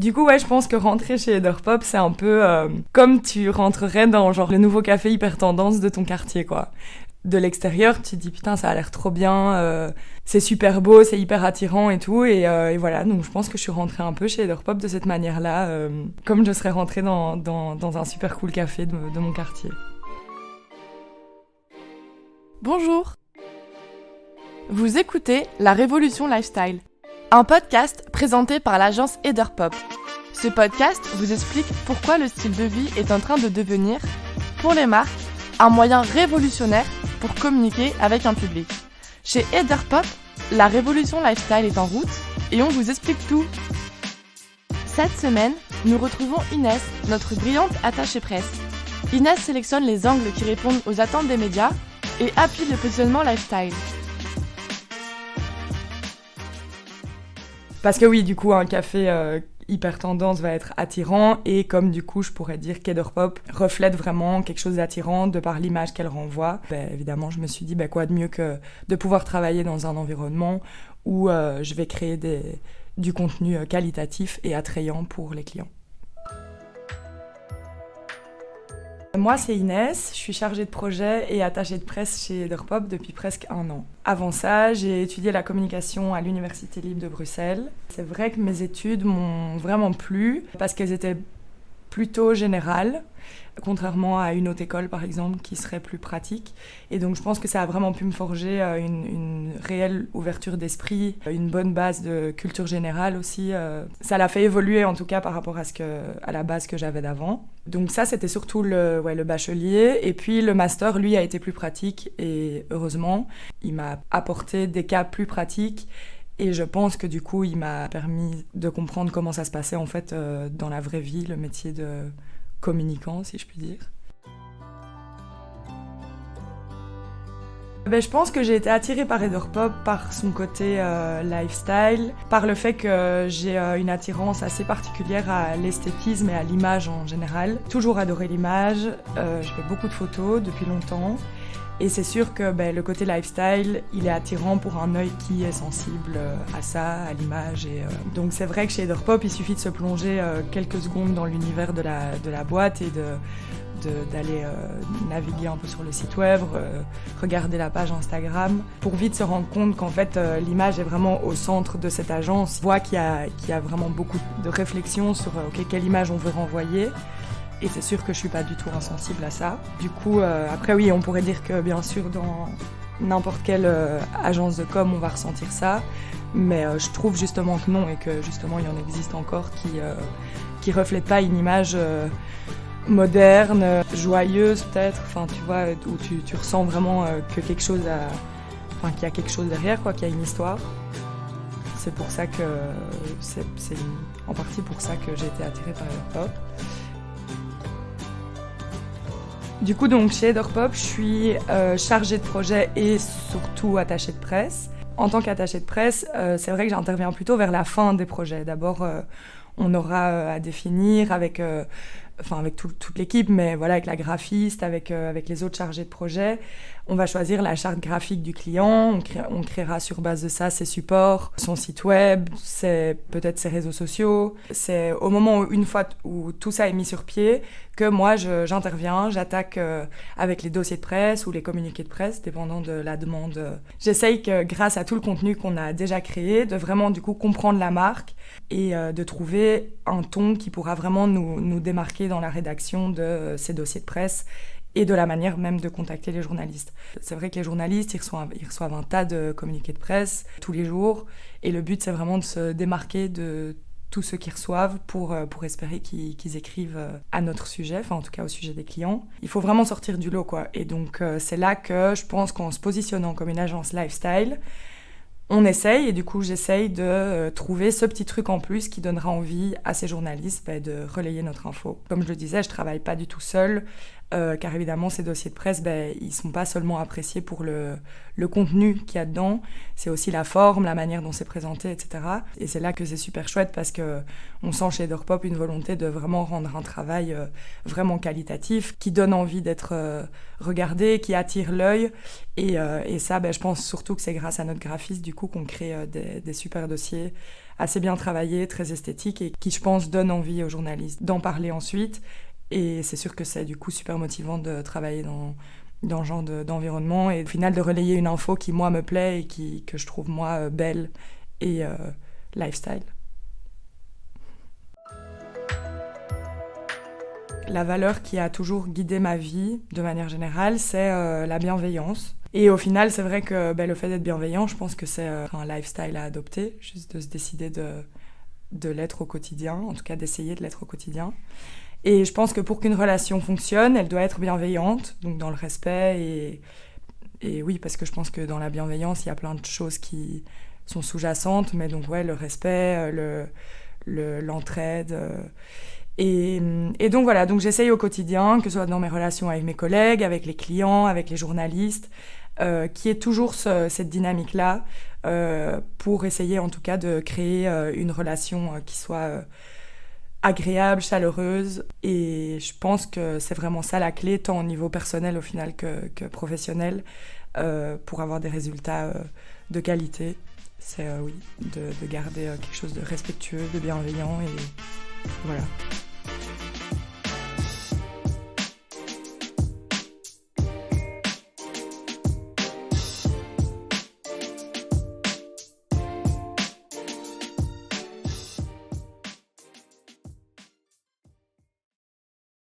Du coup, ouais, je pense que rentrer chez Ederpop, c'est un peu comme tu rentrerais dans genre le nouveau café hyper tendance de ton quartier, quoi. De l'extérieur, tu te dis putain, ça a l'air trop bien, c'est super beau, c'est hyper attirant et tout. Et voilà, donc je pense que je suis rentrée un peu chez Ederpop de cette manière-là, comme je serais rentrée dans un super cool café de mon quartier. Bonjour. Vous écoutez La Révolution Lifestyle, un podcast présenté par l'agence Ederpop. Ce podcast vous explique pourquoi le style de vie est en train de devenir, pour les marques, un moyen révolutionnaire pour communiquer avec un public. Chez Ederpop, la révolution lifestyle est en route et on vous explique tout. Cette semaine, nous retrouvons Inès, notre brillante attachée presse. Inès sélectionne les angles qui répondent aux attentes des médias et appuie le positionnement lifestyle. Parce que oui, du coup, un café hyper tendance va être attirant et comme du coup, je pourrais dire qu'Ederpop reflète vraiment quelque chose d'attirant de par l'image qu'elle renvoie. Évidemment, je me suis dit, quoi de mieux que de pouvoir travailler dans un environnement où je vais créer du contenu qualitatif et attrayant pour les clients. Moi, c'est Inès, je suis chargée de projet et attachée de presse chez Ederpop depuis presque 1 an. Avant ça, j'ai étudié la communication à l'Université libre de Bruxelles. C'est vrai que mes études m'ont vraiment plu parce qu'elles étaient plutôt générales, contrairement à une haute école par exemple qui serait plus pratique. Et donc je pense que ça a vraiment pu me forger une réelle ouverture d'esprit, une bonne base de culture générale aussi. Ça l'a fait évoluer en tout cas par rapport à la base que j'avais d'avant. Donc ça c'était surtout le bachelier. Et puis le master lui a été plus pratique et heureusement il m'a apporté des cas plus pratiques. Et je pense que du coup, il m'a permis de comprendre comment ça se passait en fait dans la vraie vie, le métier de communicant, si je puis dire. Je pense que j'ai été attirée par Ederpop par son côté lifestyle, par le fait que j'ai une attirance assez particulière à l'esthétisme et à l'image en général. Toujours adoré l'image, je fais beaucoup de photos depuis longtemps. Et c'est sûr que le côté lifestyle, il est attirant pour un œil qui est sensible à ça, à l'image. Donc c'est vrai que chez Ederpop, il suffit de se plonger quelques secondes dans l'univers de la boîte et d'aller naviguer un peu sur le site web, regarder la page Instagram, pour vite se rendre compte qu'en fait l'image est vraiment au centre de cette agence. On voit qu'il y a vraiment beaucoup de réflexion sur quelle image on veut renvoyer. Et c'est sûr que je suis pas du tout insensible à ça. Du coup, après oui, on pourrait dire que bien sûr dans n'importe quelle agence de com, on va ressentir ça. Mais je trouve justement que non et que justement il y en existe encore qui reflètent pas une image moderne, joyeuse peut-être. Enfin, tu vois, où tu ressens vraiment que quelque chose qu'il y a quelque chose derrière, quoi, qu'il y a une histoire. C'est pour ça que c'est en partie pour ça que j'ai été attirée par Ederpop. Du coup, donc, chez Ederpop, je suis chargée de projet et surtout attachée de presse. En tant qu'attachée de presse, c'est vrai que j'interviens plutôt vers la fin des projets. D'abord, on aura à définir avec toute l'équipe, mais voilà, avec la graphiste, avec les autres chargés de projet. On va choisir la charte graphique du client, on créera sur base de ça ses supports, son site web, peut-être ses réseaux sociaux. C'est au moment où, une fois où tout ça est mis sur pied, que moi j'interviens, j'attaque avec les dossiers de presse ou les communiqués de presse, dépendant de la demande. J'essaye que grâce à tout le contenu qu'on a déjà créé, de vraiment du coup comprendre la marque et de trouver un ton qui pourra vraiment nous démarquer dans la rédaction de ces dossiers de presse et de la manière même de contacter les journalistes. C'est vrai que les journalistes, ils reçoivent un tas de communiqués de presse tous les jours et le but c'est vraiment de se démarquer de tous ceux qui reçoivent pour espérer qu'ils écrivent à notre sujet, enfin en tout cas au sujet des clients. Il faut vraiment sortir du lot, quoi. Et donc c'est là que je pense qu'en se positionnant comme une agence lifestyle, on essaye, et du coup j'essaye de trouver ce petit truc en plus qui donnera envie à ces journalistes de relayer notre info. Comme je le disais, je travaille pas du tout seule. car évidemment ces dossiers de presse, ils sont pas seulement appréciés pour le contenu qu'il y a dedans, c'est aussi la forme, la manière dont c'est présenté, etc. Et c'est là que c'est super chouette parce qu'on sent chez Ederpop une volonté de vraiment rendre un travail vraiment qualitatif, qui donne envie d'être regardé, qui attire l'œil. Et ça, je pense surtout que c'est grâce à notre graphiste du coup qu'on crée des super dossiers assez bien travaillés, très esthétiques et qui, je pense, donnent envie aux journalistes d'en parler ensuite. Et c'est sûr que c'est du coup super motivant de travailler dans ce genre d'environnement et au final de relayer une info qui moi me plaît et que je trouve moi belle et lifestyle. La valeur qui a toujours guidé ma vie de manière générale, c'est la bienveillance. Et au final, c'est vrai que le fait d'être bienveillant, je pense que c'est un lifestyle à adopter, juste de se décider de l'être au quotidien, en tout cas d'essayer de l'être au quotidien. Et je pense que pour qu'une relation fonctionne, elle doit être bienveillante, donc dans le respect. Et oui, parce que je pense que dans la bienveillance, il y a plein de choses qui sont sous-jacentes, mais donc le respect, l'entraide. Et donc voilà, donc j'essaye au quotidien, que ce soit dans mes relations avec mes collègues, avec les clients, avec les journalistes, qu'il y ait toujours cette dynamique-là, pour essayer en tout cas de créer une relation qui soit agréable, chaleureuse, et je pense que c'est vraiment ça la clé, tant au niveau personnel au final que professionnel, pour avoir des résultats de qualité. C'est de garder quelque chose de respectueux, de bienveillant, et voilà.